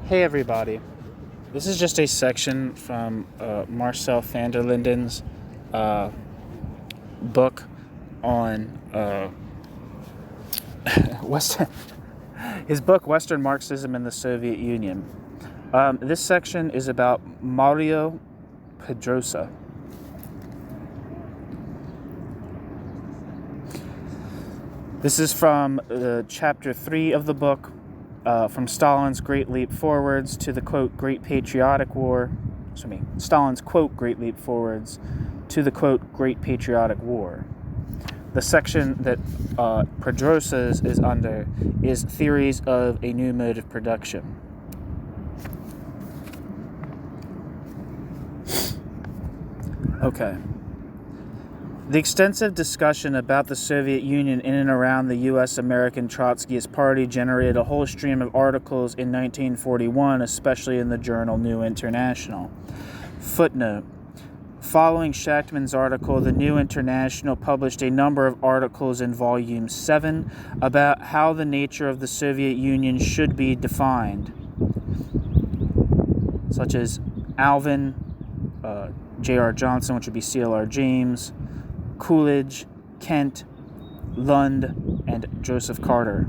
Hey everybody, this is just a section from Marcel van der Linden's book on his book Western Marxism in the Soviet Union. This section is about Mário Pedrosa. This is from chapter 3 of the book, from Stalin's Great Leap Forwards to the, quote, Great Patriotic War. Stalin's, quote, Great Leap Forwards to the, quote, Great Patriotic War. The section that Pedrosa is under is Theories of a New Mode of Production. Okay. The extensive discussion about the Soviet Union in and around the U.S.-American Trotskyist Party generated a whole stream of articles in 1941, especially in the journal New International. Footnote. Following Shachtman's article, the New International published a number of articles in Volume 7 about how the nature of the Soviet Union should be defined, such as Alvin, J.R. Johnson, which would be C.L.R. James, Coolidge, Kent, Lund, and Joseph Carter.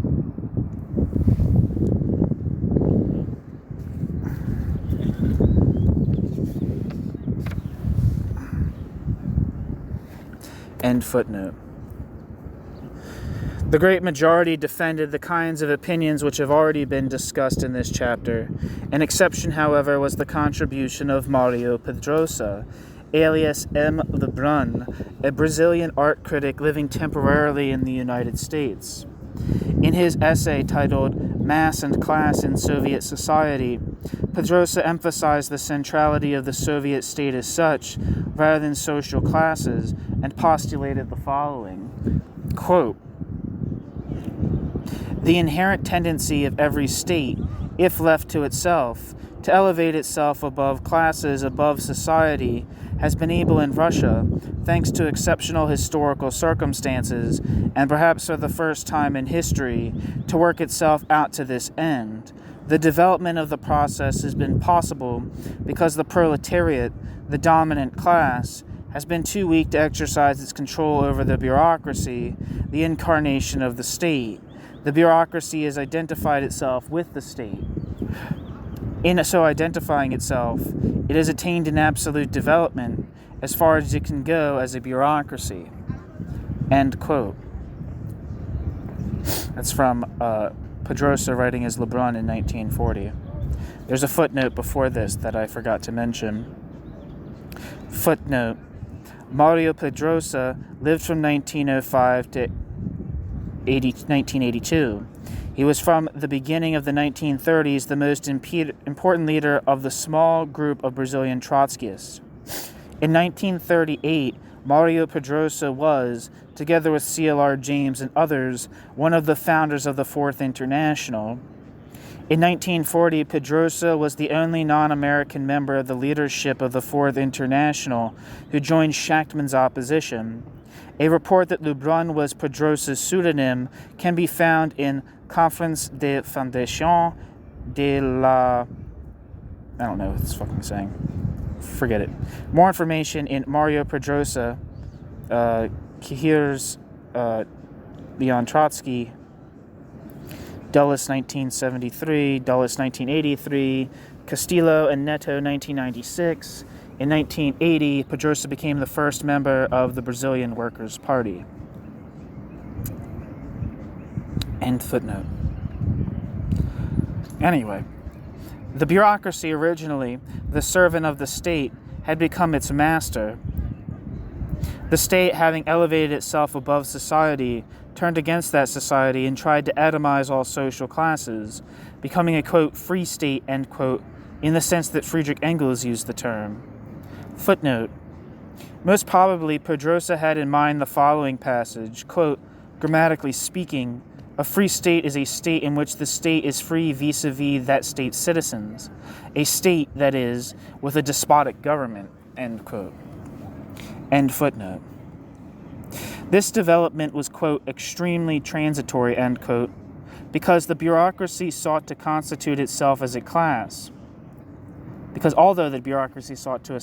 End footnote. The great majority defended the kinds of opinions which have already been discussed in this chapter. An exception, however, was the contribution of Mário Pedrosa, alias M. Lebrun, a Brazilian art critic living temporarily in the United States. In his essay titled Mass and Class in Soviet Society, Pedrosa emphasized the centrality of the Soviet state as such, rather than social classes, and postulated the following, quote, the inherent tendency of every state, if left to itself, to elevate itself above classes, above society, has been able in Russia, thanks to exceptional historical circumstances, and perhaps for the first time in history, to work itself out to this end. The development of the process has been possible because the proletariat, the dominant class, has been too weak to exercise its control over the bureaucracy, the incarnation of the state. The bureaucracy has identified itself with the state. In so identifying itself, it has attained an absolute development as far as it can go as a bureaucracy. End quote. That's from Pedrosa writing as Lebrun in 1940. There's a footnote before this that I forgot to mention. Footnote. Mário Pedrosa lived from 1905 to 1982. He was from the beginning of the 1930s the most important leader of the small group of Brazilian Trotskyists. In 1938, Mário Pedrosa was, together with C.L.R. James and others, one of the founders of the Fourth International. In 1940, Pedrosa was the only non-American member of the leadership of the Fourth International who joined Shachtman's opposition. A report that Lebrun was Pedrosa's pseudonym can be found in Conference de Fondation de la... I don't know what it's fucking saying. Forget it. More information in Mário Pedrosa, Cahiers, Leon Trotsky, Dulles 1973, Dulles 1983, Castillo and Neto 1996. In 1980, Pedrosa became the first member of the Brazilian Workers' Party. End footnote. Anyway, the bureaucracy, originally the servant of the state, had become its master. The state, having elevated itself above society, turned against that society and tried to atomize all social classes, becoming a, quote, free state, end quote, in the sense that Friedrich Engels used the term. Footnote. Most probably, Pedrosa had in mind the following passage, quote, grammatically speaking, a free state is a state in which the state is free vis-a-vis that state's citizens. A state, that is, with a despotic government, end quote. End footnote. This development was, quote, extremely transitory, end quote. because the bureaucracy sought to constitute itself as a class. Because although the bureaucracy sought to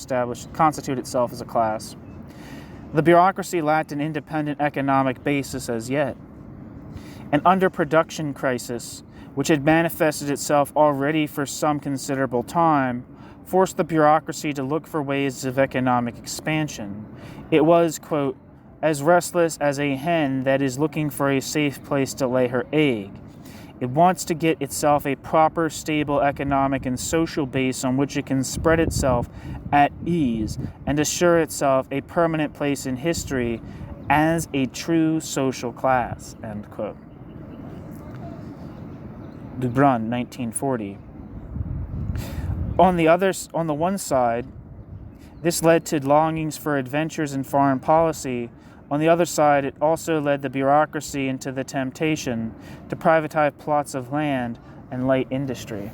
constitute itself as a class, the bureaucracy lacked an independent economic basis as yet. An underproduction crisis, which had manifested itself already for some considerable time, forced the bureaucracy to look for ways of economic expansion. It was, quote, as restless as a hen that is looking for a safe place to lay her egg. It wants to get itself a proper, stable economic and social base on which it can spread itself at ease and assure itself a permanent place in history as a true social class, end quote. Lebrun, 1940. On the one side, this led to longings for adventures in foreign policy. On the other side, it also led the bureaucracy into the temptation to privatize plots of land and light industry.